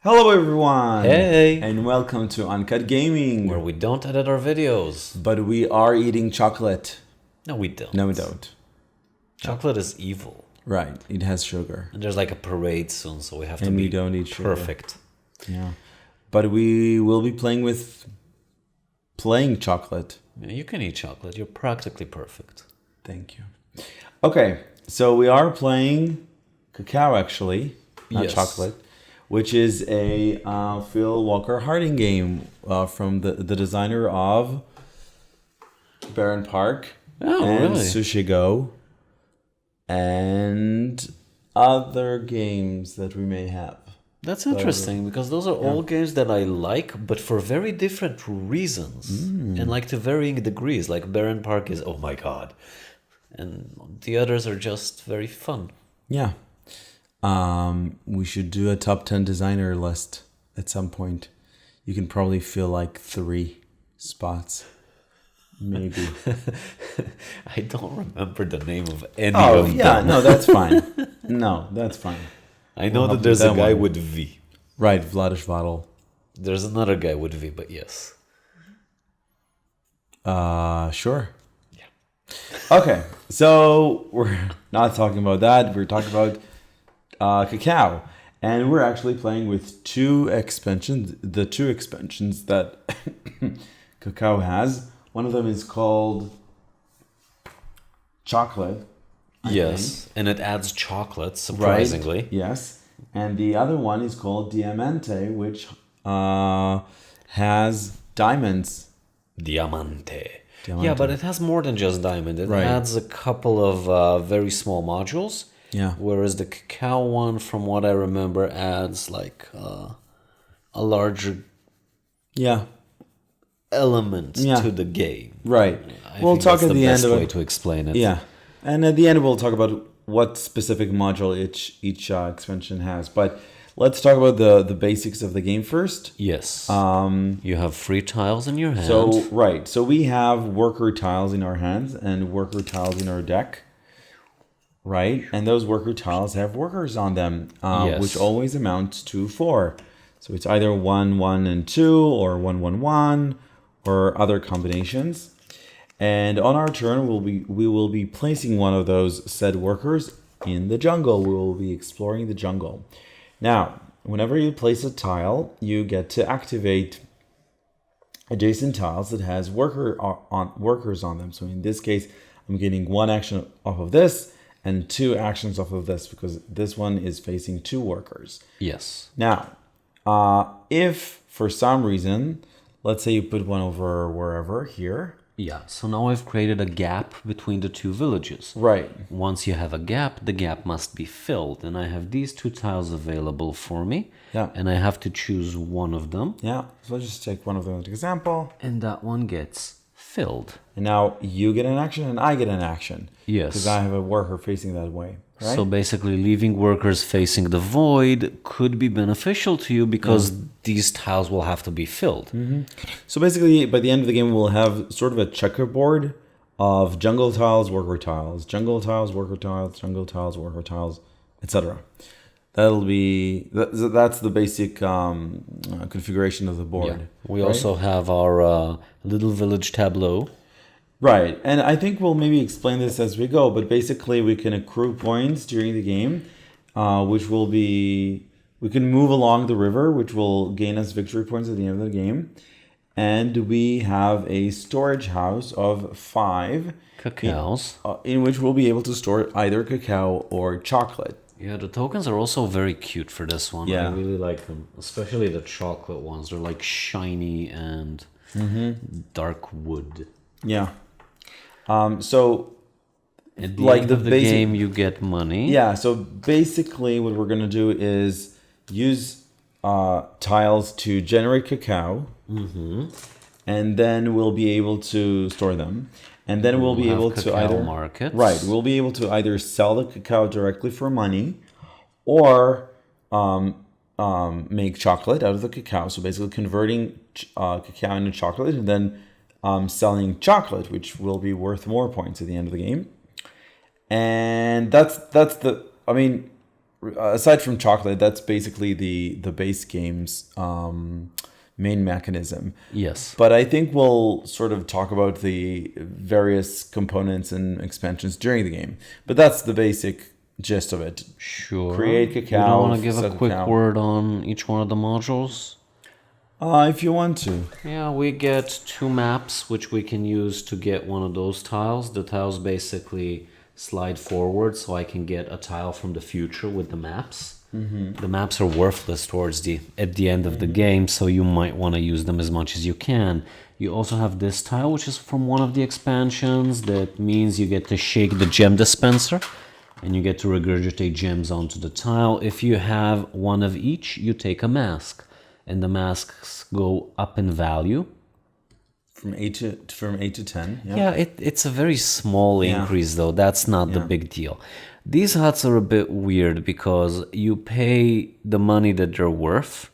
Hello everyone! Hey! And welcome to Uncut Gaming, Where we don't edit our videos. but we are eating chocolate. No, we don't. No, we don't. Chocolate is evil. Right, it has sugar. And there's like a parade soon, so we have to And be we don't eat sugar. perfect. Yeah. But we will be playing chocolate. Yeah, you can eat chocolate. You're practically perfect. Thank you. Okay, so we are playing Cacao actually, not Yes. chocolate, which is a Phil Walker Harding game from the designer of Baron Park Oh, and really? Sushi Go and other games that we may have. That's interesting because those are all games that I like, but for very different reasons and like to varying degrees. Like Baron Park is, oh my god. And the others are just very fun. Yeah. We should do a top 10 designer list at some point. You can probably fill like 3 spots. Maybe. I don't remember the name of any Oh, of yeah. them. No, that's fine. No, that's fine. I know help that you there's with a that guy one. with V. Right, Vladish Vadal. There's another guy with V, but yes. Sure. Yeah. Okay, so we're not talking about that. We're talking about Cacao. And we're actually playing with 2 expansions. The 2 expansions that Cacao has. One of them is called Chocolate. Yes, and it adds chocolate, surprisingly. Right? Yes. And the other one is called Diamante, which has diamonds. Diamante. Diamante. Yeah, but it has more than just diamond. It Right. adds a couple of very small modules. Yeah. Whereas the Cacao one, from what I remember, adds like a larger Yeah. element Yeah. to the game. Right. I We'll think talk that's at the the end best of way it. to explain it. Yeah. And at the end, we'll talk about what specific module each expansion has. But let's talk about the basics of the game first. Yes. You have 3 tiles in your hand. So, right. So we have worker tiles in our hands and worker tiles in our deck. Right? And those worker tiles have workers on them, Yes. which always amounts to 4. So it's either 1, 1, and 2, or 1, 1, 1, or other combinations. And on our turn, we will be placing one of those said workers in the jungle. We will be exploring the jungle. Now, whenever you place a tile, you get to activate adjacent tiles that has workers on them. So in this case, I'm getting 1 action off of this and 2 actions off of this because this one is facing 2 workers. Yes. Now, if for some reason, let's say you put one over wherever here. Yeah, so now I've created a gap between the 2 villages. Right. Once you have a gap, the gap must be filled. And I have these 2 tiles available for me. Yeah. And I have to choose one of them. Yeah. So let's just take one of them as an example. And that one gets filled. And now you get an action and I get an action. Yes. Because I have a worker facing that way. Right? So basically, leaving workers facing the void could be beneficial to you because these tiles will have to be filled. So basically, by the end of the game, we'll have sort of a checkerboard of jungle tiles, worker tiles, jungle tiles, worker tiles, jungle tiles, worker tiles, etc. That's the basic configuration of the board. We right? also have our little village tableau. Right, and I think we'll maybe explain this as we go, but basically we can accrue points during the game, which will be, we can move along the river, which will gain us victory points at the end of the game. And we have a storage house of 5 Cacaos. in which we'll be able to store either cacao or chocolate. Yeah, the tokens are also very cute for this one. Yeah. I really like them, especially the chocolate ones. They're like shiny and dark wood. Yeah. So At the Like end the of the basic- game, you get money. yeah, so basically what we're gonna do is use tiles to generate cacao, and then we'll be able to store them, and then we'll be have able to cacao either markets. right, we'll be able to either sell the cacao directly for money, or make chocolate out of the cacao. So basically converting cacao into chocolate, and then selling chocolate, which will be worth more points at the end of the game. And that's the, I mean, aside from chocolate, that's basically the base game's main mechanism. Yes. But I think we'll sort of talk about the various components and expansions during the game. But that's the basic gist of it. Sure. Create You cacao. don't want to give sell a quick cacao. word on each one of the modules? If you want to. Yeah, we get 2 maps, which we can use to get one of those tiles. The tiles basically slide forward, so I can get a tile from the future with the maps. The maps are worthless at the end of the game, so you might want to use them as much as you can. You also have this tile, which is from one of the expansions. That means you get to shake the gem dispenser, and you get to regurgitate gems onto the tile. If you have one of each, you take a mask, and the masks go up in value. From 8 to 10. Yeah, it's a very small increase, though. That's not the big deal. These huts are a bit weird because you pay the money that they're worth.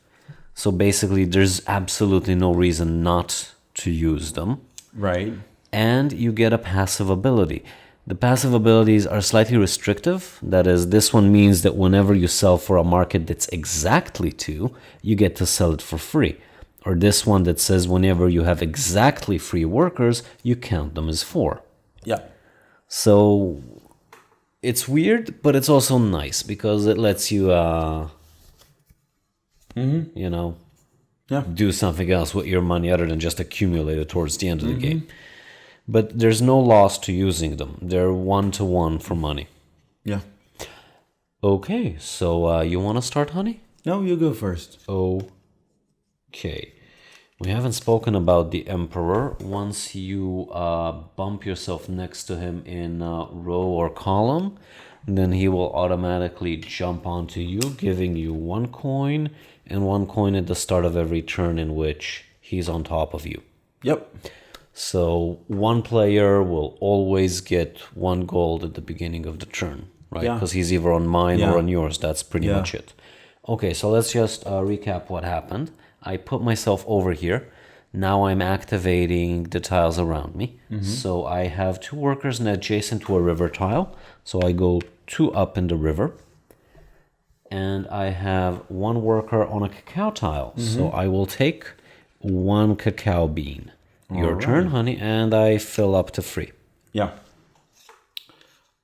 So basically, there's absolutely no reason not to use them. Right. And you get a passive ability. The passive abilities are slightly restrictive. That is, this one means that whenever you sell for a market that's exactly 2, you get to sell it for free. Or this one that says whenever you have exactly 3 workers, you count them as 4. Yeah. So it's weird, but it's also nice because it lets you, you know, do something else with your money other than just accumulate it towards the end of the game. But there's no loss to using them. They're 1-to-1 for money. Yeah. Okay, so you want to start, honey? No, you go first. Okay. We haven't spoken about the Emperor. Once you bump yourself next to him in row or column, then he will automatically jump onto you, giving you 1 coin and 1 coin at the start of every turn in which he's on top of you. Yep. So 1 player will always get 1 gold at the beginning of the turn, right? Yeah. Because he's either on mine or on yours. That's pretty much it. Okay, so let's just recap what happened. I put myself over here. Now I'm activating the tiles around me. So I have 2 workers adjacent to a river tile. So I go 2 up in the river. And I have 1 worker on a cacao tile. So I will take 1 cacao bean. Your turn, honey, and I fill up to 3. Yeah.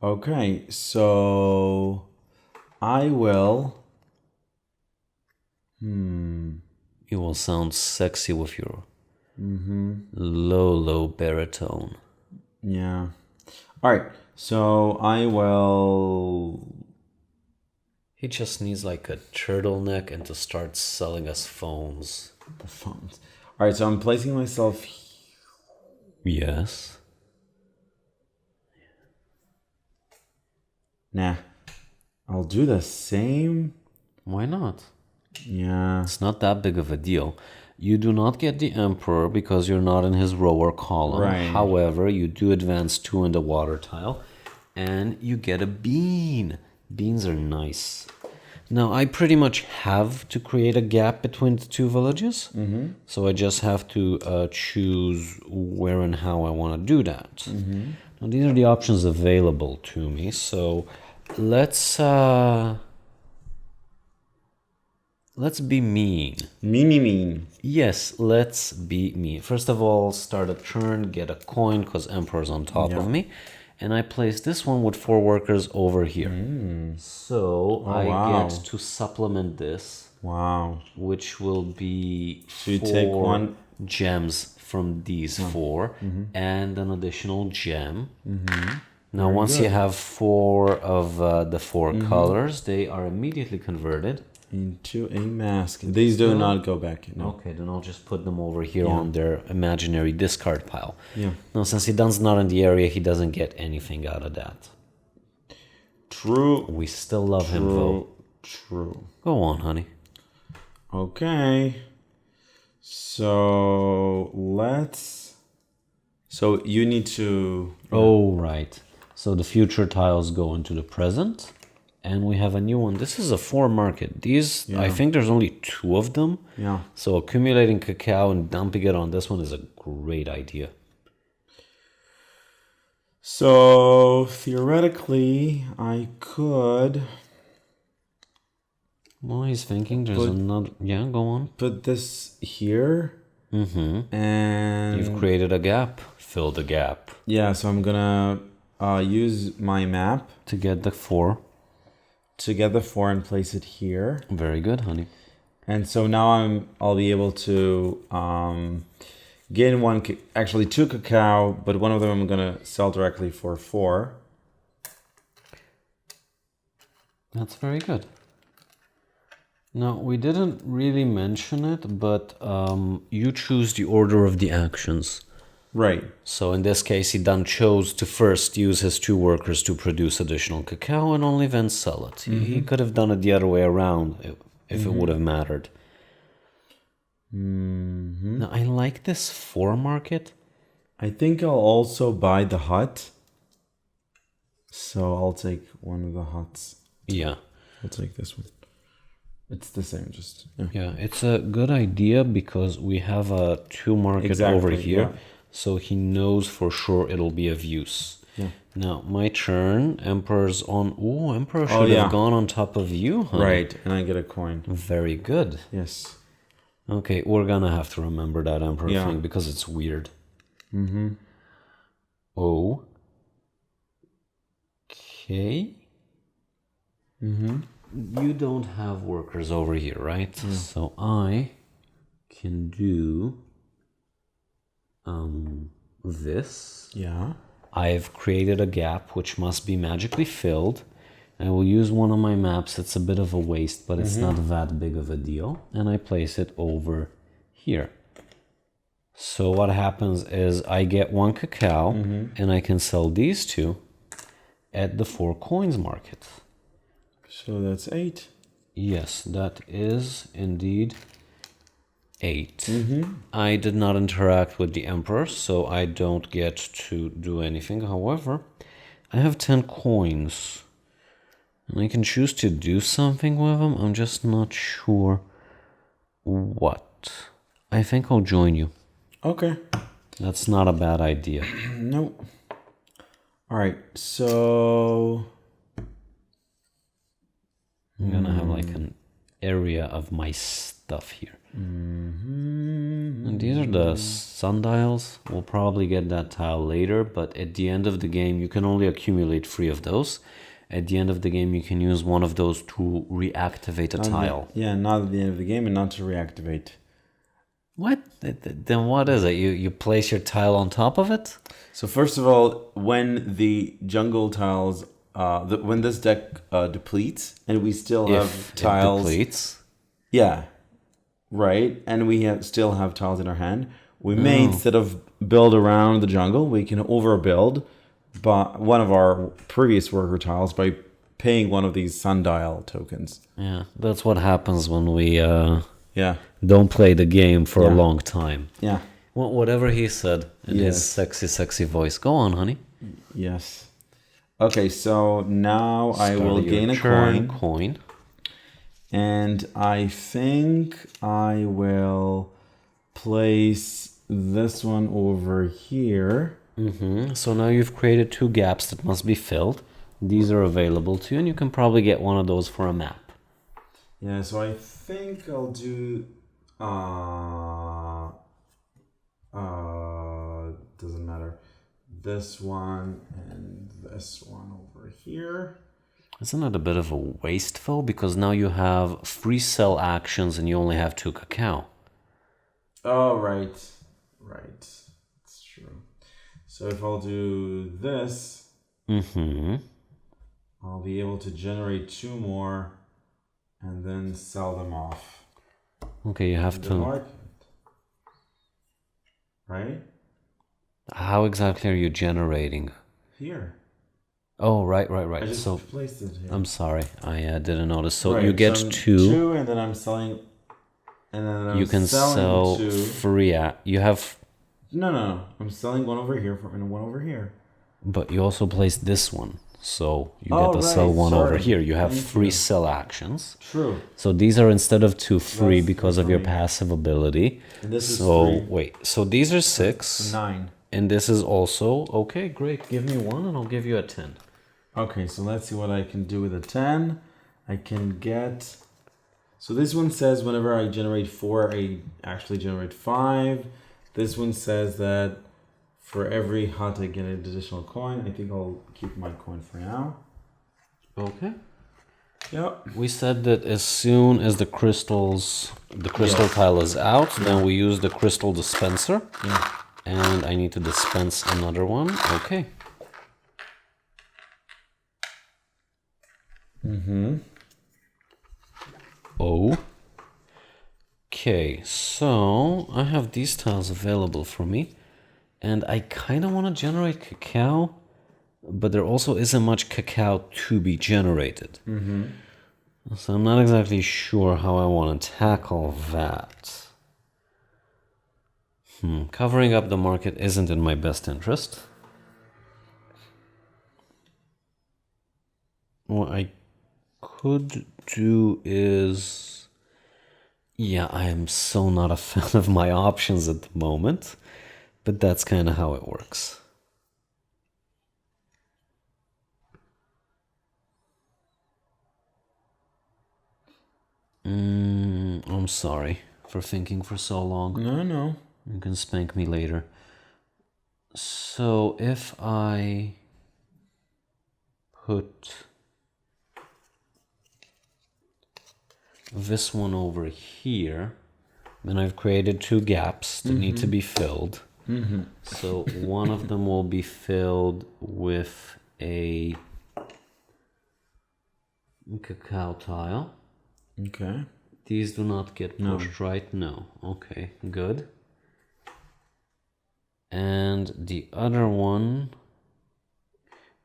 Okay, so I will... You will sound sexy with your low baritone. Yeah. All right. So I will... He just needs like a turtleneck and to start selling us phones. The phones. All right. So I'm placing myself... Yes. Nah. I'll do the same. Why not? Yeah. It's not that big of a deal. You do not get the Emperor because you're not in his row or column. Right. However, you do advance 2 in the water tile. And you get a bean. Beans are nice. Now, I pretty much have to create a gap between the 2 villages. So I just have to choose where and how I want to do that. Now, these are the options available to me. So let's be mean. Mean. Yes, let's be mean. First of all, start a turn, get a coin because Emperor's on top of me. And I place this one with 4 workers over here. So I get to supplement this. Wow. Which will be So you take 1 gems from these 4 and an additional gem. Now, once you have 4 of the 4 colors, they are immediately converted into a mask. These do not go back. No. Okay, then I'll just put them over here on their imaginary discard pile. Yeah. Now, since Hidan's not in the area, he doesn't get anything out of that. True. We still love him, though. True. Go on, honey. Okay. So let's... So you need to... Oh, right. So the future tiles go into the present. And we have a new one. This is a 4 market. These, I think there's only 2 of them. Yeah. So accumulating cacao and dumping it on this one is a great idea. So theoretically, I could... Well, he's thinking there's another. Yeah, go on. Put this here. And You've created a gap. Fill the gap. yeah, so I'm gonna use my map To get the 4. to get the 4 and place it here. Very good, honey. And so now I'll be able to gain actually 2 cacao, but one of them I'm gonna sell directly for 4. That's very good. Now, we didn't really mention it, but you choose the order of the actions. Right. So in this case, he then chose to first use his 2 workers to produce additional cacao and only then sell it. He could have done it the other way around if it would have mattered. Now, I like this 4 market. I think I'll also buy the hut. So I'll take one of the huts. Yeah. I'll take this one. It's the same, just Yeah, it's a good idea because we have a 2 market over here. Yeah. So he knows for sure it'll be of use. Yeah. Now, my turn. Emperor's on. Ooh, Emperor should have gone on top of you, honey. Right, and I get a coin. Very good. Yes. Okay, we're gonna have to remember that Emperor thing because it's weird. Oh. Okay. You don't have workers over here, right? So I can do this. Yeah. I've created a gap which must be magically filled. I will use one of my maps. It's a bit of a waste, but it's not that big of a deal. And I place it over here. So what happens is I get 1 cacao and I can sell these 2 at the 4 coins market. So that's 8. Yes, that is indeed 8. I did not interact with the Emperor, so I don't get to do anything. However, I have 10 coins. And I can choose to do something with them. I'm just not sure what. I think I'll join you. Okay. That's not a bad idea. Nope. All right. So I'm gonna have like an area of my stuff here. And these are the sundials. We'll probably get that tile later, but at the end of the game, you can only accumulate 3 of those. At the end of the game, you can use one of those to reactivate a tile. Not at the end of the game and not to reactivate. What? Then what is it? You place your tile on top of it? So first of all, when the jungle tiles, when this deck depletes and we still have tiles, it depletes. Yeah, right. And we still have tiles in our hand. We may, instead of build around the jungle, we can overbuild one of our previous worker tiles by paying one of these sundial tokens. Yeah, that's what happens when we Yeah. don't play the game for a long time. Yeah. Well, whatever he said in his sexy, sexy voice. Go on, honey. Yes. Okay, so now I will Start gain a your coin. And I think I will place this one over here. So now you've created 2 gaps that must be filled. These are available to you, and you can probably get one of those for a map. Yeah, so I think I'll do doesn't matter. This one and this one over here. Isn't it a bit of a wasteful? Because now you have 3 sell actions and you only have 2 cacao. Oh, right. Right. It's true. So if I'll do this, I'll be able to generate 2 more and then sell them off. Okay, you have the to... market. Right? How exactly are you generating? Here. Oh, right. I just So placed it here. I'm sorry, I didn't notice. So Right, you get so 2. And then I'm selling... And then I'm You can sell 2. 3. You have... No. I'm selling one over here and one over here. But you also placed this one. So you get to sell one over here. You have 3 sell actions. True. So these are instead of 2 free That's because of your funny. passive ability. And this is So 3. wait, so these are 6. 9. And this is also okay, great. Give me 1 and I'll give you a 10. Okay, so let's see what I can do with a 10. I can get So this one says whenever I generate 4, I actually generate 5. This one says that for every hut I get an additional coin. I think I'll keep my coin for now. Okay. Yep. We said that as soon as the crystal tile is out, then we use the crystal dispenser. Yeah. And I need to dispense another one. Okay. Okay, so I have these tiles available for me. And I kind of want to generate cacao, but there also isn't much cacao to be generated. So I'm not exactly sure how I want to tackle that. Covering up the market isn't in my best interest. What I could do is... Yeah, I am so not a fan of my options at the moment, but that's kind of how it works. I'm sorry for thinking for so long. No. You can spank me later. So if I put this one over here, then I've created 2 gaps that need to be filled. So one of them will be filled with a cacao tile. Okay. These do not get pushed, right? No. Okay, good. And the other one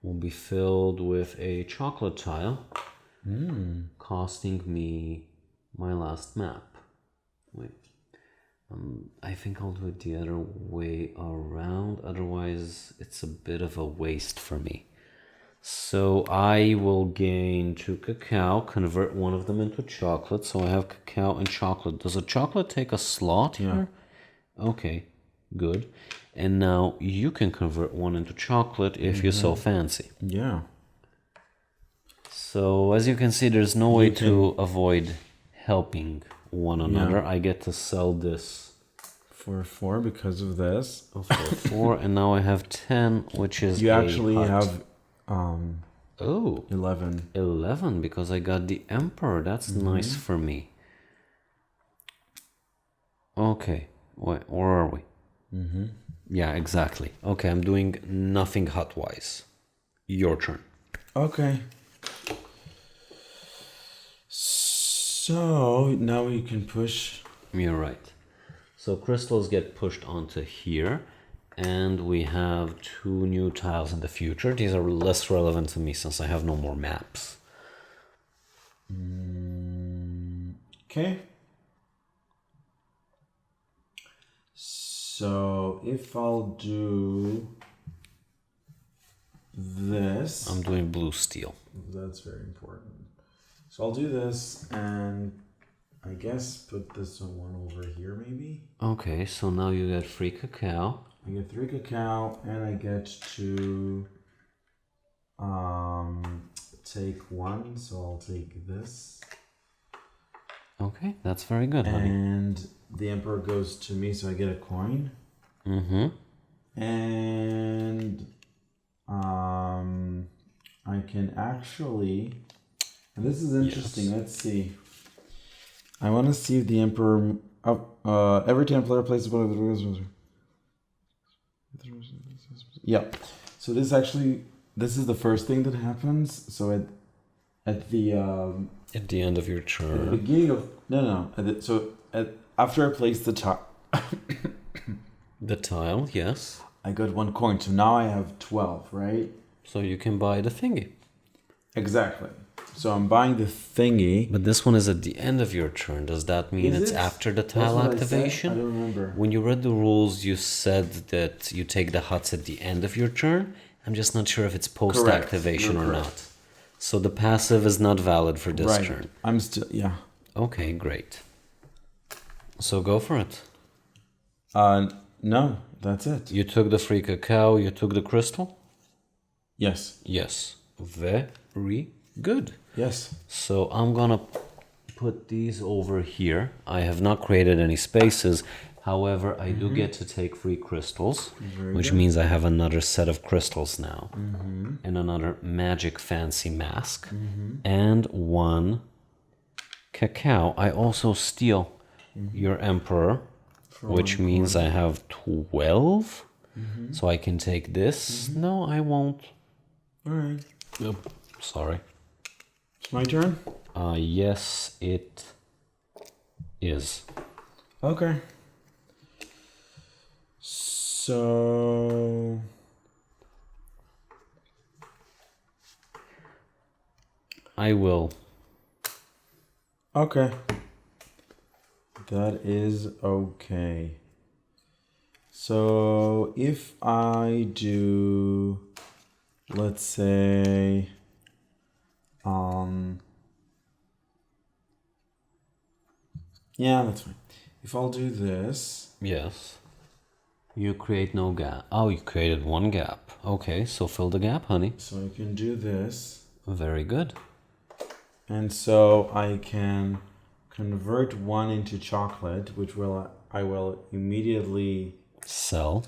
will be filled with a chocolate tile, costing me my last map. Wait, I think I'll do it the other way around, otherwise it's a bit of a waste for me. So I will gain 2 cacao, convert one of them into chocolate, so I have cacao and chocolate. Does a chocolate take a slot here? Okay, good. And now you can convert one into chocolate if you so fancy. Yeah. So as you can see, there's no way to avoid helping one another. I get to sell this For 4 because of this. for 4, and now I have 10, which is You actually have 11 because I got the Emperor. That's nice for me. Okay, wait, where are we? Yeah, exactly. Okay, I'm doing nothing hut-wise. Your turn. Okay. So now we can push. You're right. So crystals get pushed onto here, and we have 2 new tiles in the future. These are less relevant to me since I have no more maps. Okay. So if I'll do this, I'm doing blue steel. that's very important. So I'll do this and I guess put this one over here maybe. Okay, so now you get free cacao. I get 3 cacao and I get to take 1, so I'll take this. Okay, that's very good, honey. And the Emperor goes to me, so I get a coin. And I can actually, and this is interesting. Let's see. I want to see if the Emperor. Every time player places one of the. Yeah. So this is the first thing that happens. So at the at the end of your turn. At the beginning of after I place the tile. The tile, yes. I got 1 coin, so now I have 12, right? So you can buy the thingy. Exactly. So I'm buying the thingy. But this one is at the end of your turn. Does that mean it's after the tile activation? I don't remember. When you read the rules, you said that you take the huts at the end of your turn. I'm just not sure if it's post-activation or not. So the passive is not valid for this turn. I'm still, yeah. Okay, great. So go for it. No, that's it. You took the free cacao, you took the crystal? Yes. Yes. Very good. Yes. So I'm gonna put these over here. I have not created any spaces. However, I do get to take free crystals, which means I have another set of crystals now. And another magic fancy mask. And one cacao. I also steal your emperor, which means I have 12. So I can take this. No, I won't. All right. Sorry. It's my turn? Yes, it is. Okay. So... I will. Okay. That is okay. So if I do, let's say, yeah, that's fine. If I'll do this, Yes. You create no gap. Oh, you created one gap. Okay, so fill the gap, honey. so I can do this, Very good. and so I can convert one into chocolate, which I will immediately Sell.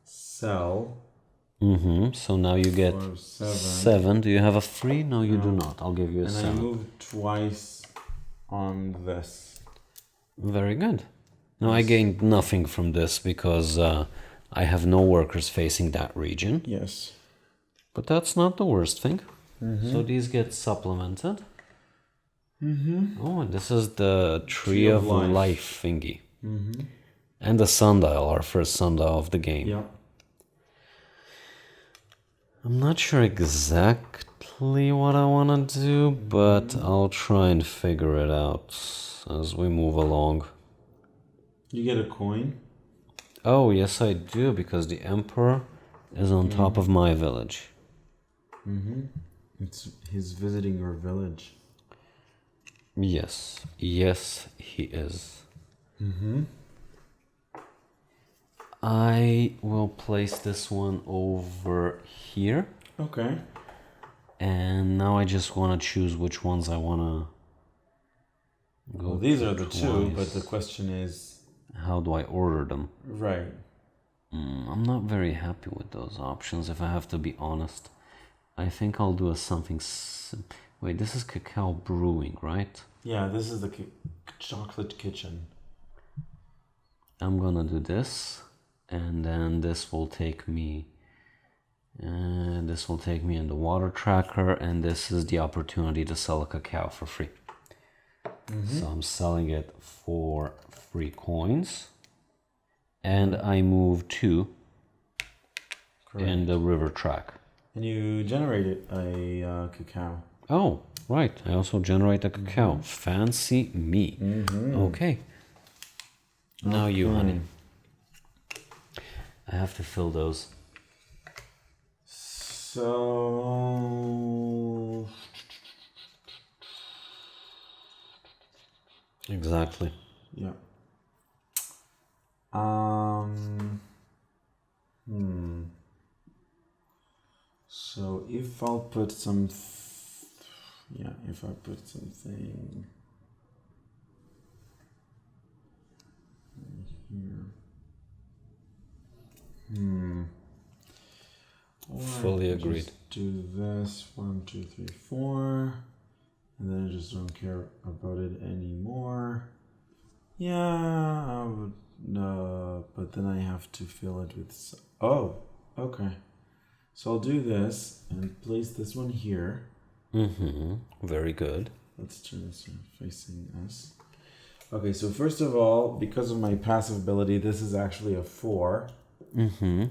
sell So now you get for 7. 7. Do you have a free? No, you do not. I'll give you a And I 7. move twice on this. Very good. Now I gained nothing from this because I have no workers facing that region. Yes. But that's not the worst thing. So these get supplemented. Oh, and this is the Tree of Life thingy. And the sundial, our first sundial of the game. Yeah. I'm not sure exactly what I want to do, but I'll try and figure it out as we move along. You get a coin. Oh, yes, I do, because the Emperor is on top of my village. He's visiting your village. Yes, yes, he is. I will place this one over here. Okay. And now I just want to choose which ones I want to go. Well, these are the two, twice. but the question is, How do I order them? right. I'm not very happy with those options, if I have to be honest. I think I'll do a something... Wait, this is Cacao Brewing, right? Yeah, this is the chocolate kitchen. I'm gonna do this, and then this will take me... this will take me in the water tracker, and this is the opportunity to sell a cacao for free. So I'm selling it for free coins. And I move 2 in the river track. And you generated a cacao. Oh, right. I also generate a cacao. Fancy me. Okay. Now you, honey. I have to fill those. So... Exactly. Yeah. So if I'll put some... if I put something... here... Fully agreed. Just do this, 1, 2, 3, 4, and then I just don't care about it anymore. Yeah, I would, but then I have to fill it with, oh, okay. So I'll do this and place this one here. Very good. Let's turn this facing us. Okay, so first of all, because of my passive ability, this is actually a 4.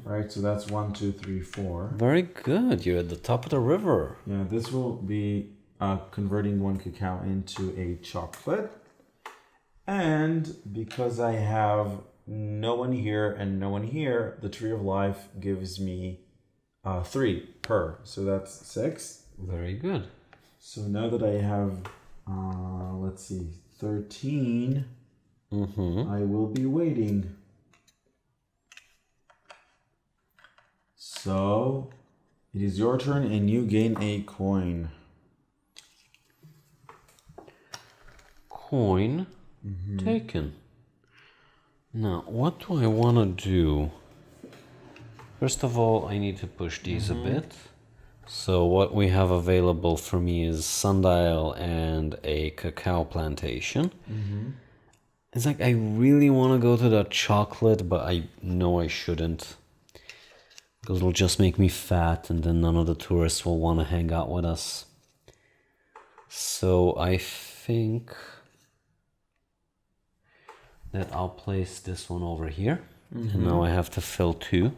Right, so that's 1, 2, 3, 4. Very good. You're at the top of the river. Yeah, this will be converting 1 cacao into a chocolate. And because I have no one here and no one here, the Tree of Life gives me 3 per. So that's 6. Very good. So now that I have, let's see, 13, I will be waiting. So it is your turn and you gain a coin. coin taken. Now, what do I want to do? First of all, I need to push these a bit. So what we have available for me is sundial and a cacao plantation. It's like I really want to go to the chocolate, but I know I shouldn't. Because it'll just make me fat and then none of the tourists will want to hang out with us. So I think that I'll place this one over here. And now I have to fill 2.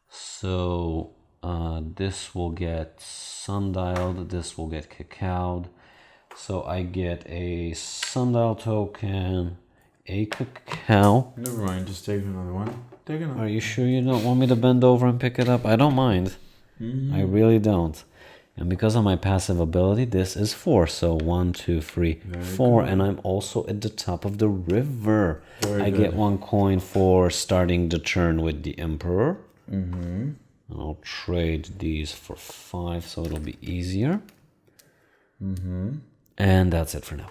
So this will get sundialed, this will get cacaoed. So I get a sundial token, a cacao. Never mind, just take another one. Take another. Are you sure you don't want me to bend over and pick it up? I don't mind. I really don't. And because of my passive ability, this is 4. So 1, 2, 3, 4. And I'm also at the top of the river. I get 1 coin for starting the turn with the Emperor. And I'll trade these for 5 so it'll be easier. And that's it for now.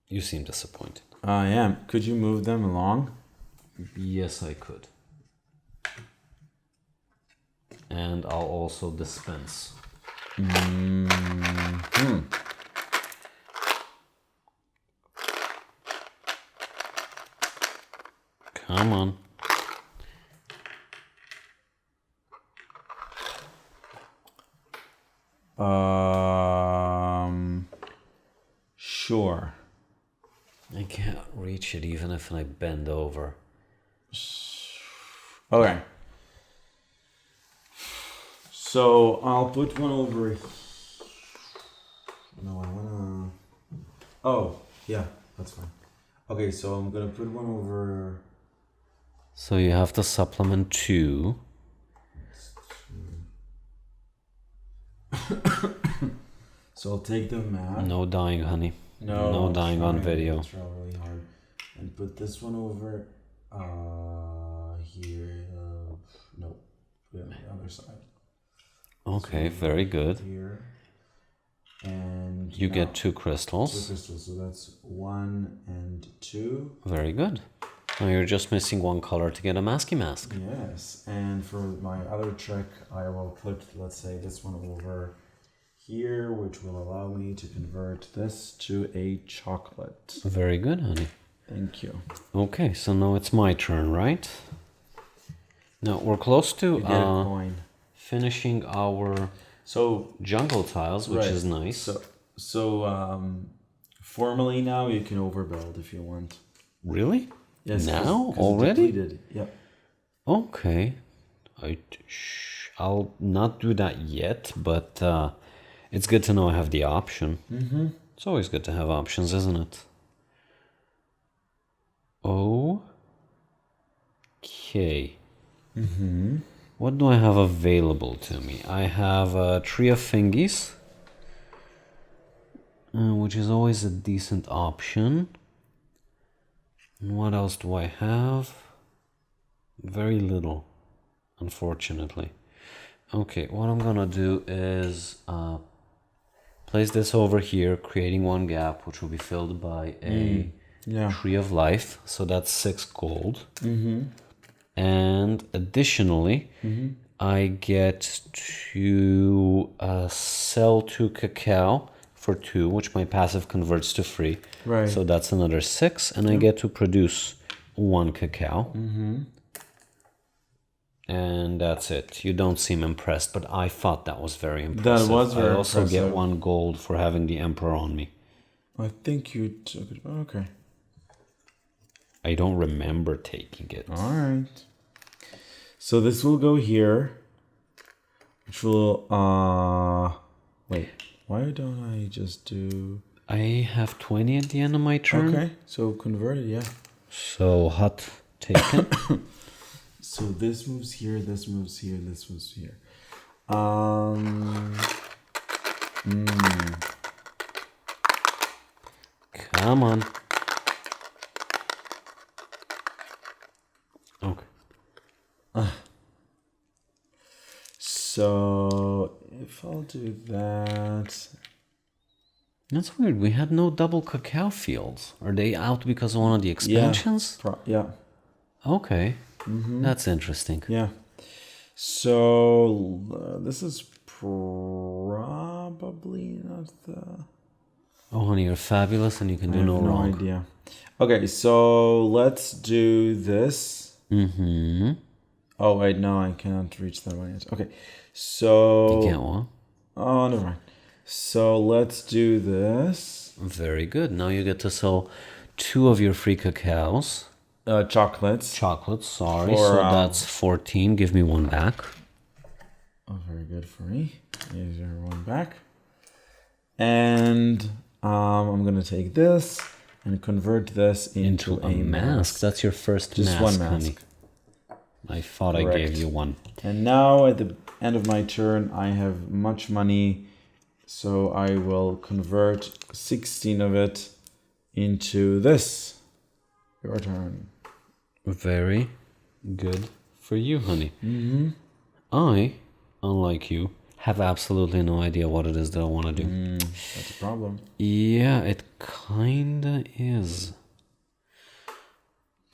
You seem disappointed. I am. Could you move them along? Yes, I could. And I'll also dispense. Come on. Sure. I can't reach it even if I bend over. Okay. So I'll put one over here. No, I wanna. Oh, yeah, that's fine. Okay, so I'm gonna put one over. So you have to supplement 2. So I'll take the map. No dying, honey. No, No dying on video. It's really hard. And put this one over here. No, put it on the other side. Okay, So very good. Here. And You now, get 2 2 crystals. crystals. So that's 1 and 2. Very good. Now you're just missing 1 color to get a masky mask. Yes. And for my other trick, I will put, let's say, this one over here, which will allow me to convert this to a chocolate. Very good, honey. Thank you. Okay, so now it's my turn, right? Now we're close to You get a coin. finishing our So jungle tiles, which right. is nice. So formally now you can overbuild if you want. Really? Yes. Now? 'cause Already? It depleted. Yep. Okay. I'll not do that yet, but it's good to know I have the option. It's always good to have options, isn't it? Okay. What do I have available to me? I have a Tree of Fingies, which is always a decent option. And what else do I have? Very little, unfortunately. Okay, what I'm gonna do is place this over here, creating 1 gap, which will be filled by a Tree of Life. So that's 6 gold. And additionally, I get to sell 2 cacao for 2, which my passive converts to free. Right. So that's another 6, and I get to produce 1 cacao. And that's it. You don't seem impressed, but I thought that was very impressive. That was very I also impressive. get 1 gold for having the Emperor on me. I think you took it. Okay. I don't remember taking it. All right. So this will go here, which will wait. Why don't I just do? I have 20 at the end of my turn. Okay. So converted, yeah. So hut taken. So this moves here, this moves here, this moves here. Come on. Okay. So if I'll do that, That's weird. We had no double cacao fields. Are they out because of one of the expansions? Yeah. Okay. That's interesting. Yeah. So this is probably not the... Oh, honey, you're fabulous and you can do no no wrong. idea. Okay, so let's do this. Oh, wait, no, I cannot reach that one yet. Okay, so... You can't what? Oh, never mind. So let's do this. Very good. Now you get to sell 2 of your free cacaos. Chocolates. Chocolates, sorry. For, So that's 14. Give me 1 back. Oh, very good for me. Here's your 1 back. And I'm going to take this and convert this into a mask. That's your first Just mask, 1 mask. honey. I thought I Correct. gave you 1. And now at the end of my turn, I have much money. So I will convert 16 of it into this. Your turn. Very good for you, honey. I, unlike you, have absolutely no idea what it is that I want to do. That's a problem. Yeah, it kinda is.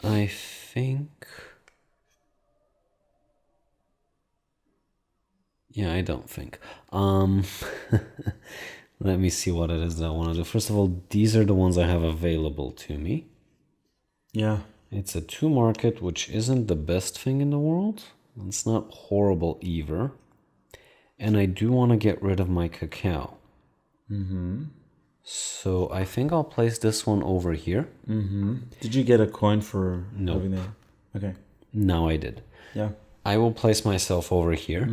I think... Yeah, I don't think. Let me see what it is that I want to do. First of all, these are the ones I have available to me. Yeah. It's a 2 market, which isn't the best thing in the world. It's not horrible either. And I do want to get rid of my cacao. So I think I'll place this one over here. Did you get a coin for No. having that? Okay. Now I did. Yeah. I will place myself over here.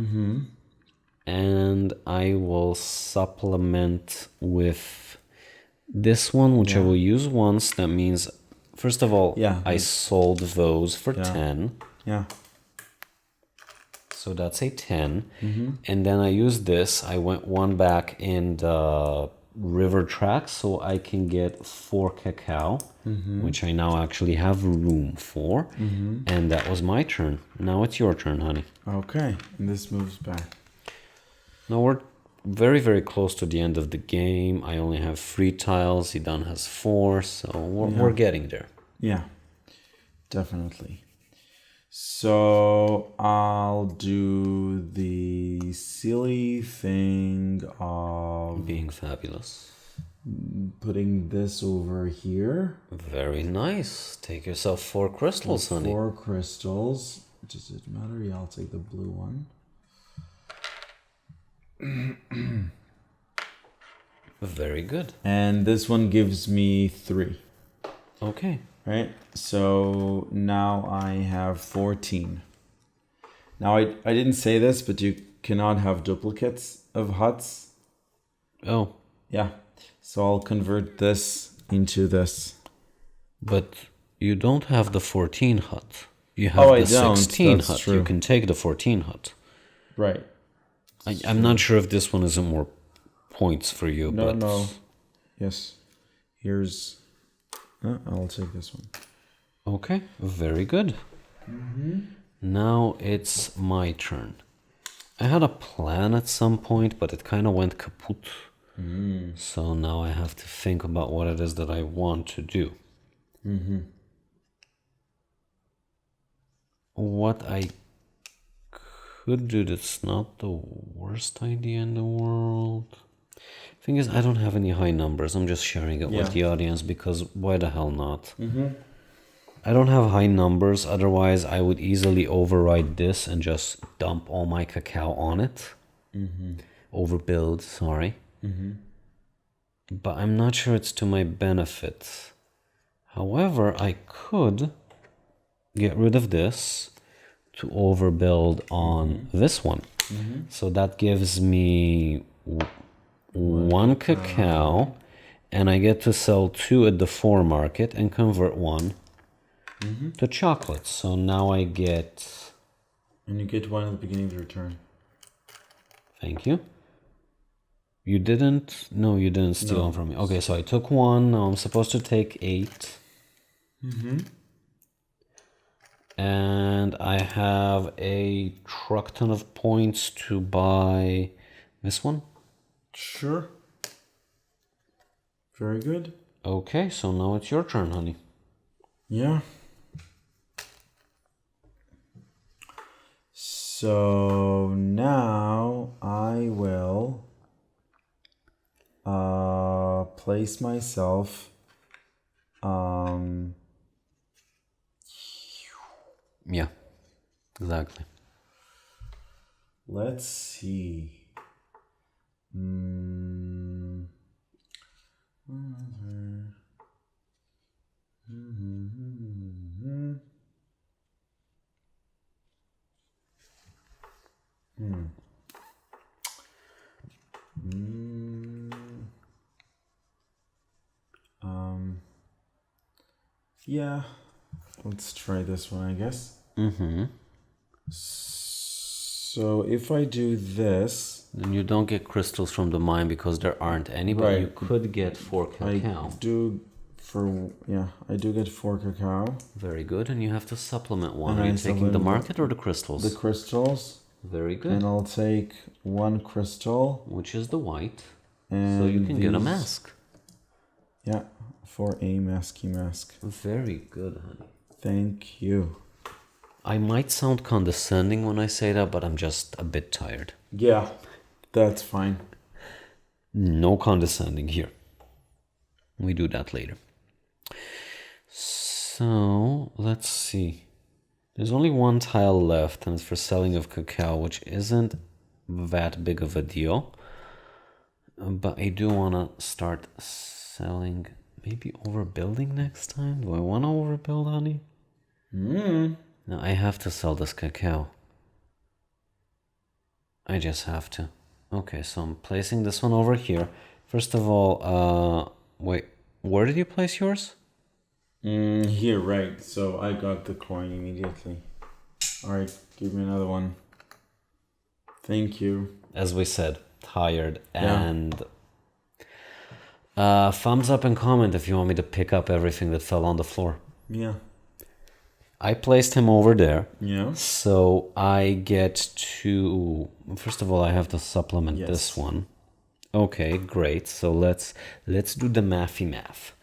And I will supplement with this one, which I will use once. That means, first of all, I sold those for 10. Yeah. So that's a 10. And then I used this. I went 1 back in the river track so I can get 4 cacao, which I now actually have room for. And that was my turn. Now it's your turn, honey. Okay. And this moves back. Now we're very, very close to the end of the game. I only have 3 tiles. Idan has 4, so we're getting there. Yeah. Definitely. So I'll do the silly thing of Being fabulous. putting this over here. Very nice. Take yourself 4 crystals, honey. 4 crystals. Does it matter? Yeah, I'll take the blue one. Very good. And this one gives me 3. Okay. Right? So now I have 14. Now I didn't say this, but you cannot have duplicates of huts. Oh, Yeah. So I'll convert this into this. but you don't have the 14 hut. You have I the don't. 16 That's hut. true. You can take the 14 hut. Right. I'm not sure if this one isn't more points for you, No, but no. Yes. Here's... I'll take this one. okay, very good. Now it's my turn. I had a plan at some point, but it kind of went kaput. So now I have to think about what it is that I want to do. What I could do that's not the worst idea in the world. Thing is, I don't have any high numbers. I'm just sharing it with the audience because why the hell not? I don't have high numbers. Otherwise, I would easily override this and just dump all my cacao on it. Overbuild, sorry. But I'm not sure it's to my benefit. However, I could get rid of this to overbuild on this one. So that gives me 1 cacao, and I get to sell 2 at the 4 market and convert 1 to chocolates. So now I get... And you get 1 at the beginning of your turn. Thank you. You didn't... No, you didn't steal them from me. Okay, so I took 1. Now I'm supposed to take 8. And I have a truck ton of points to buy this one. Sure. Very good. Okay, so now it's your turn, honey. Yeah. So now I will place myself Yeah, exactly. let's see. Yeah, let's try this one, I guess. So if I do this, Then you don't get crystals from the mine because there aren't any, but you Right. could get 4 cacao. I do get 4 cacao. Very good, and you have to supplement one. And Are I you taking the supplement market or the crystals? The crystals, Very good. and I'll take 1 crystal. Which is the white. And So you can get a these- mask. Yeah, for a masky mask. Very good, honey. Thank you. I might sound condescending when I say that, but I'm just a bit tired. Yeah, that's fine. No condescending here. We do that later. So, let's see. There's only 1 tile left, and it's for selling of cacao, which isn't that big of a deal. But I do want to start selling, maybe overbuilding next time. Do I want to overbuild, honey? No, I have to sell this cacao. I just have to. Okay, so I'm placing this one over here. First of all, wait, where did you place yours? Here, right. So I got the coin immediately. All right, give me another one. Thank you. As we said, tired. Yeah. And thumbs up and comment if you want me to pick up everything that fell on the floor. Yeah. I placed him over there. Yeah. So I get to, first of all, I have to supplement Yes. this one. Okay, great. So let's do the mathy math.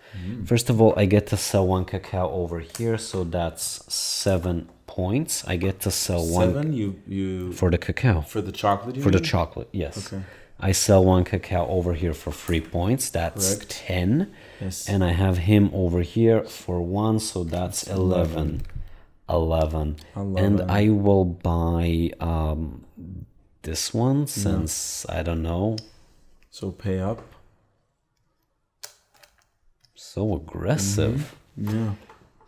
First of all, I get to sell 1 cacao over here, so that's 7 points. I get to sell 1 7. You for the cacao. for the chocolate. For the chocolate, yes. Okay. I sell 1 cacao over here for 3 points. That's Correct. 10. Yes. And I have him over here for 1, so that's 11. 11. And I will buy this one since, I don't know, So pay up. so aggressive. Yeah.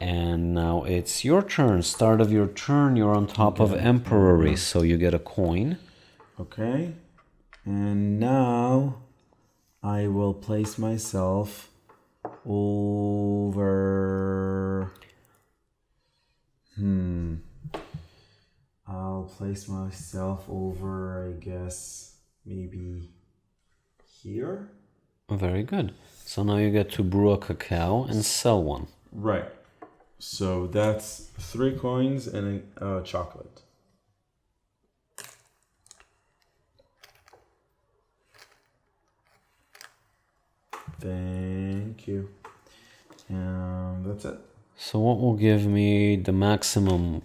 And now it's your turn. Start of your turn, you're on top of Emperory, so you get a coin. Okay. And now I will place myself over. I'll place myself over, I guess, maybe here. Very good. So now you get to brew a cacao and sell 1. Right. So that's 3 coins and a chocolate. Thank you. That's it. So what will give me the maximum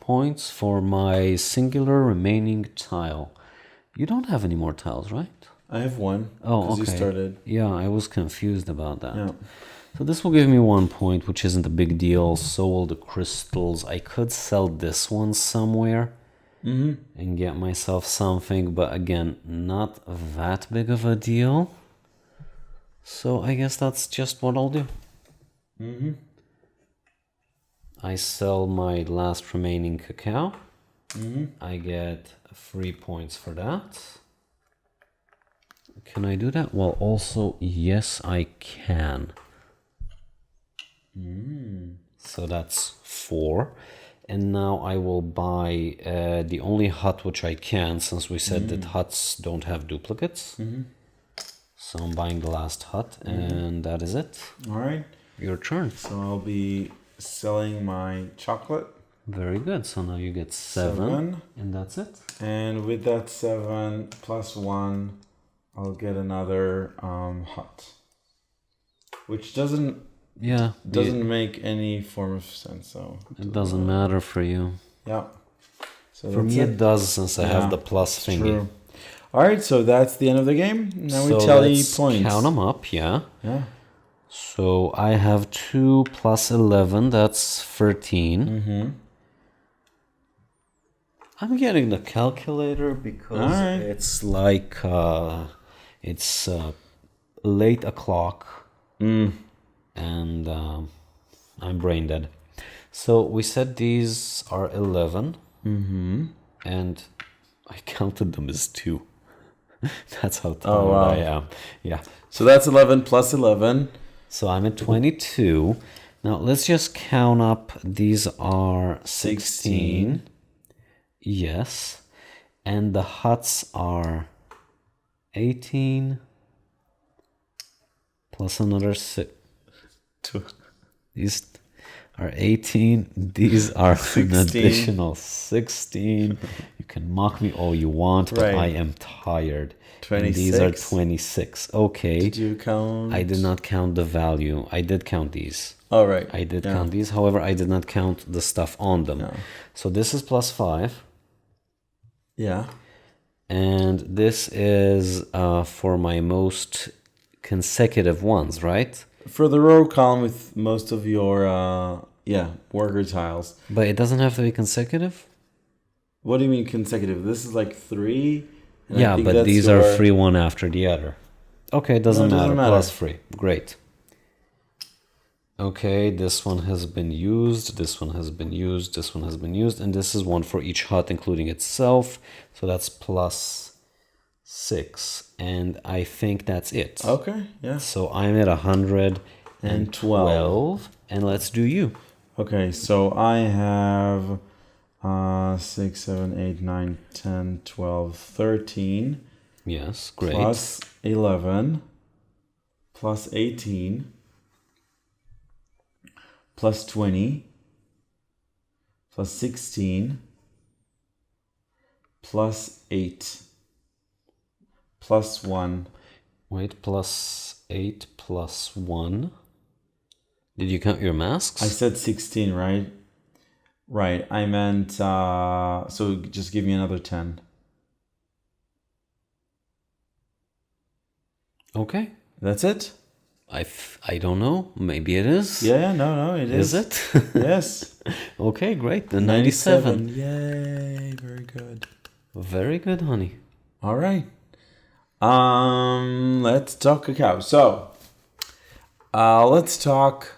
points for my singular remaining tile? You don't have any more tiles, right? I have 1. Oh, 'cause okay. You started. Yeah, I was confused about that. Yeah. So this will give me 1 point, which isn't a big deal. So will the crystals. I could sell this one somewhere and get myself something, but again, not that big of a deal. So I guess that's just what I'll do. I sell my last remaining cacao. I get 3 points for that. Can I do that? Well, also, yes, I can. So that's 4. And now I will buy the only hut which I can, since we said that huts don't have duplicates. So I'm buying the last hut, and that is it. All right. Your turn. So I'll be selling my chocolate. Very good. So now you get 7, and that's it. And with that 7 plus 1, I'll get another hut. which doesn't Yeah. make any form of sense. So It doesn't matter for you. yeah. So For me, it does since I have the plus thingy. True. All right, so that's the end of the game. Now So we tally let's points. count them up, yeah. Yeah. So I have 2 plus 11, that's 13. Mm-hmm. I'm getting the calculator because it's like, it's late o'clock. And I'm brain dead. So we said these are 11. Mm-hmm. And I counted them as 2. That's how tired I am. Yeah. So that's 11 plus 11. So I'm at 22. Now let's just count up. These are 16. Yes. And the huts are 18. Plus another 6. These are 18. These are 16. An additional 16. You can mock me all you want, but I am tired. 26. And these are 26. Okay. Did you count? I did not count the value. I did count these. Oh, right. I did count these. However, I did not count the stuff on them. No. So this is plus 5. Yeah. And this is for my most consecutive ones, right? For the row column with most of your worker tiles. But it doesn't have to be consecutive? What do you mean consecutive? This is like 3. Yeah, but these are free one after the other. Okay, it doesn't matter. Plus free. Great. Okay, this one has been used. This one has been used. This one has been used. And this is one for each hut, including itself. So that's plus 6. And I think that's it. Okay, yeah. So I'm at 112. And let's do you. Okay, so I have 6, 7, 8, 9, 10, 12, 13. Yes, great. Plus 11. Plus 18. Plus 20. Plus 16. Plus 8. Plus 1. Wait, plus 8 plus 1. Did you count your masks? I said 16, right? Right, I meant, so just give me another 10. Okay. That's it? I don't know. Maybe it is. Yeah, no, it is. Is it? Yes. Okay, great. The 97. Yay, very good. Very good, honey. All right. Let's talk cacao. So, let's talk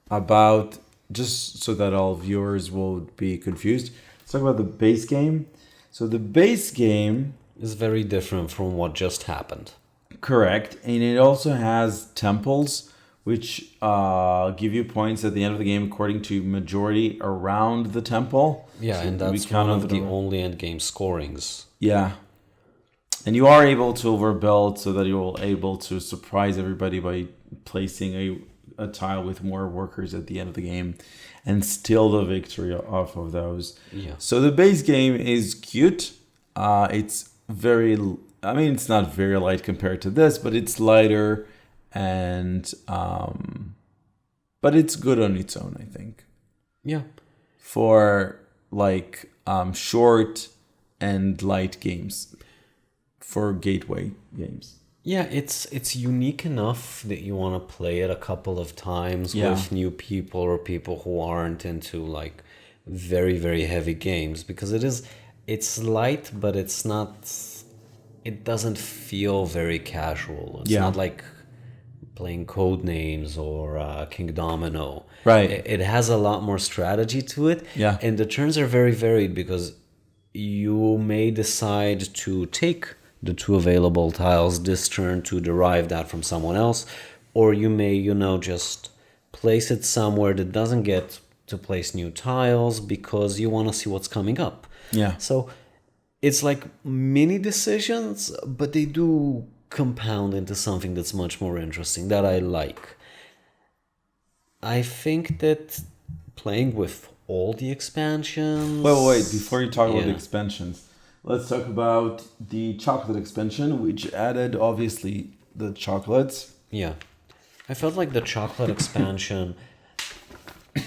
about, just so that all viewers will be confused, let's talk about the base game. So the base game is very different from what just happened. Correct. And it also has temples, which give you points at the end of the game according to majority around the temple. Yeah, so and that's one of the only end game scorings. Yeah. And you are able to overbuild so that you're able to surprise everybody by placing a tile with more workers at the end of the game and steal the victory off of those. Yeah. So the base game is cute. It's very, I mean, it's not very light compared to this, but it's lighter and, but it's good on its own, I think. Yeah. For like short and light games, for gateway games. Yeah, it's unique enough that you want to play it a couple of times with new people or people who aren't into like very, very heavy games, because it's light, but it doesn't feel very casual. It's not like playing Codenames or King Domino. Right. It has a lot more strategy to it. Yeah. And the turns are very varied because you may decide to take the 2 available tiles this turn to derive that from someone else, or you may, just place it somewhere that doesn't get to place new tiles because you want to see what's coming up. Yeah. So it's like mini decisions, but they do compound into something that's much more interesting that I like. I think that playing with all the expansions... Wait, before you talk about the expansions, let's talk about the chocolate expansion, which added, obviously, the chocolates. Yeah. I felt like the chocolate expansion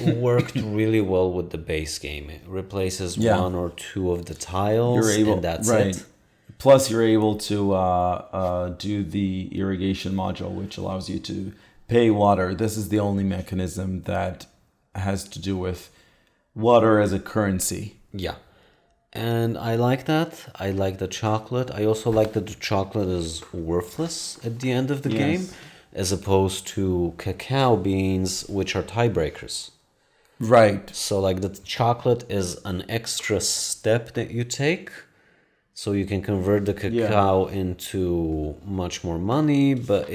worked really well with the base game. It replaces Yeah. one or two of the tiles, You're able, and that's right. it. Plus, you're able to do the irrigation module, which allows you to pay water. This is the only mechanism that has to do with water as a currency. Yeah. And I like that. I like the chocolate. I also like that the chocolate is worthless at the end of the Yes. game, as opposed to cacao beans, which are tiebreakers. Right. So, like, the chocolate is an extra step that you take. So you can convert the cacao into much more money, but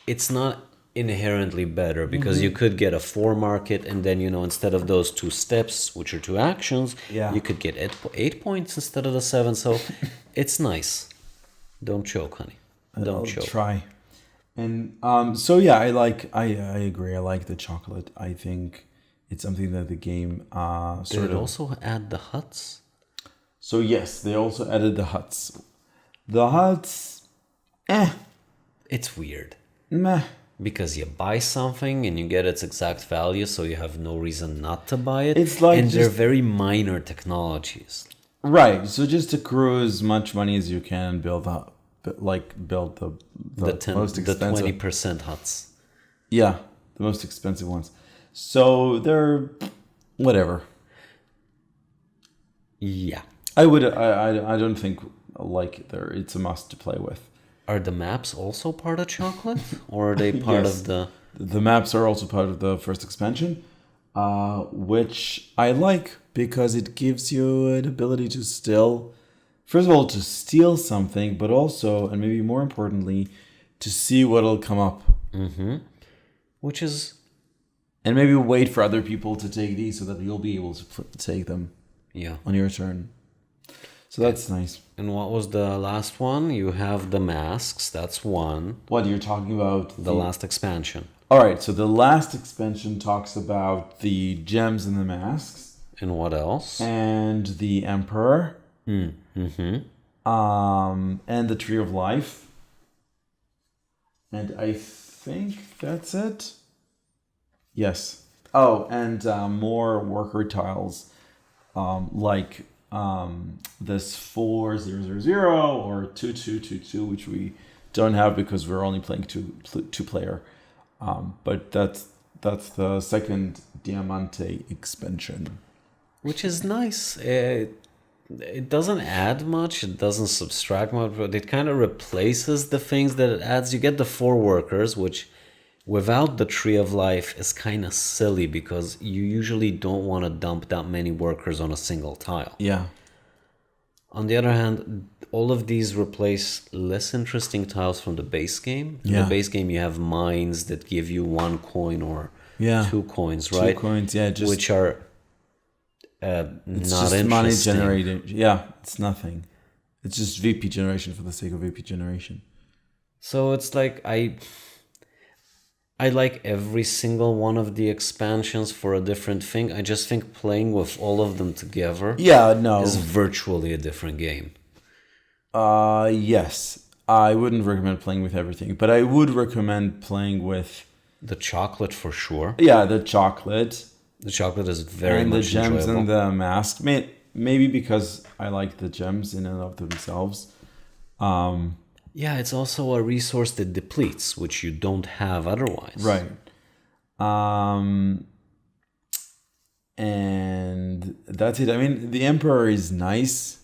it's not inherently better because you could get a 4 market, and then, instead of those 2 steps, which are 2 actions, Yeah. you could get 8 points instead of the 7. So it's nice. Don't choke, honey. Don't I'll choke. try. And so yeah, I agree. I like the chocolate. I think it's something that the game Did sort it of. also add the huts? So yes, they also added the huts. The huts, It's weird. meh. Because you buy something and you get its exact value, so you have no reason not to buy it. It's like and they're just- very minor technologies. Right. So just accrue as much money as you can and build up, build the most The expensive. 20% huts. Yeah, the most expensive ones. So they're whatever. Yeah. I don't think it's a must to play with. Are the maps also part of chocolate? Or are they part Yes. of the... The maps are also part of the first expansion, which I like because it gives you an ability to first of all, to steal something, but also, and maybe more importantly, to see what'll come up. Which is... And maybe wait for other people to take these so that you'll be able to take them Yeah. on your turn. So that's nice. And what was the last one? You have the masks. That's one. What you're talking about? The last expansion. All right. So the last expansion talks about the gems and the masks And what else? and the emperor, and the tree of life. And I think that's it. Yes. Oh, and more worker tiles, like this 4000 or 2222, which we don't have because we're only playing two player. But that's the second Diamante expansion. Which is nice. It doesn't add much. It doesn't subtract much. But it kind of replaces the things that it adds. You get the 4 workers, which without the Tree of Life is kind of silly because you usually don't want to dump that many workers on a single tile. Yeah. On the other hand, all of these replace less interesting tiles from the base game. In Yeah. the base game, you have mines that give you 1 coin or Yeah. 2 coins, right? 2 coins, yeah, just Which are it's not just money interesting. generated. Yeah, it's nothing. It's just VP generation for the sake of VP generation. So it's like I like every single one of the expansions for a different thing. I just think playing with all of them together Yeah, no. is virtually a different game. Yes. I wouldn't recommend playing with everything, but I would recommend playing with The chocolate for sure. the chocolate The chocolate is very and the much gems enjoyable. and the mask. Maybe because I like the gems in and of themselves. Yeah, it's also a resource that depletes, which you don't have otherwise. Right. And that's it. I mean, the Emperor is nice.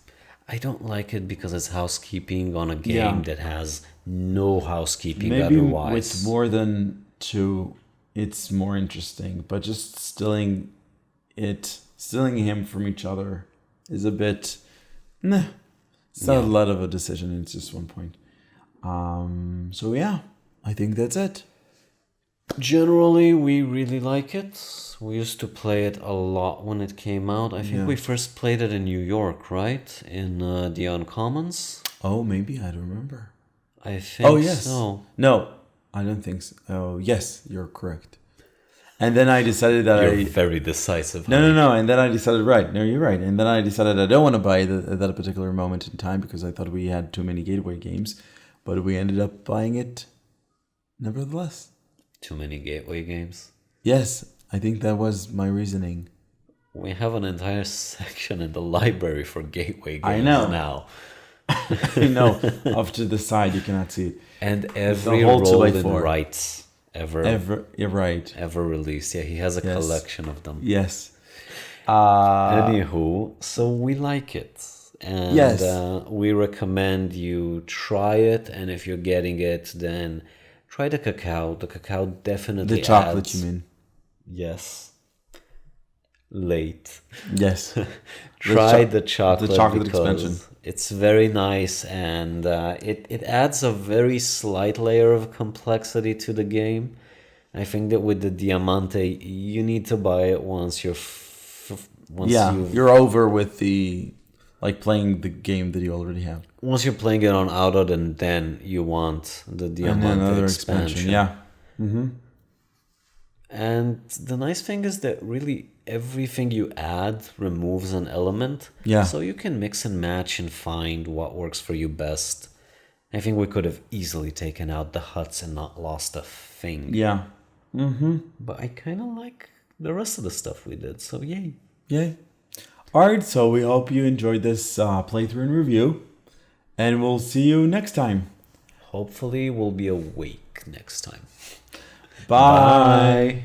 I don't like it because it's housekeeping on a game Yeah. that has no housekeeping Maybe otherwise. with more than 2, it's more interesting. But just stealing him from each other is a bit... Nah. It's not a lot of a decision. It's just 1 point. So yeah, I think that's it. Generally, we really like it. We used to play it a lot when it came out. I think we first played it in New York, right? In the Uncommons? Oh, maybe I don't remember. I think Oh, yes. so. No, I don't think so. Oh, yes, you're correct. And then I decided that You're very decisive. No. And then I decided, right. No, you're right. And then I decided I don't want to buy it at that particular moment in time because I thought we had too many gateway games. But we ended up buying it nevertheless. Too many gateway games. Yes, I think that was my reasoning. We have an entire section in the library for gateway games I know. now. I know. Off to the side, you cannot see it. And the every whole roll in 2x4. rights ever You're right. released. Yeah, he has a collection of them. Yes. Anywho, so we like it. And Yes. We recommend you try it. And if you're getting it, then try the cacao. The cacao definitely The chocolate, adds- you mean? Yes. Late. Yes. Try the chocolate because expansion. it's very nice, and it adds a very slight layer of complexity to the game. I think that with the Diamante, you need to buy it once You're over with the playing the game that you already have. once you're playing it on auto, then you want the And Diamante then another expansion. Yeah. And the nice thing is that really everything you add removes an element. Yeah. So you can mix and match and find what works for you best. I think we could have easily taken out the huts and not lost a thing. Yeah. But I kind of like the rest of the stuff we did. So yay. Yay. All right, so we hope you enjoyed this playthrough and review. And we'll see you next time. Hopefully we'll be awake next time. Bye.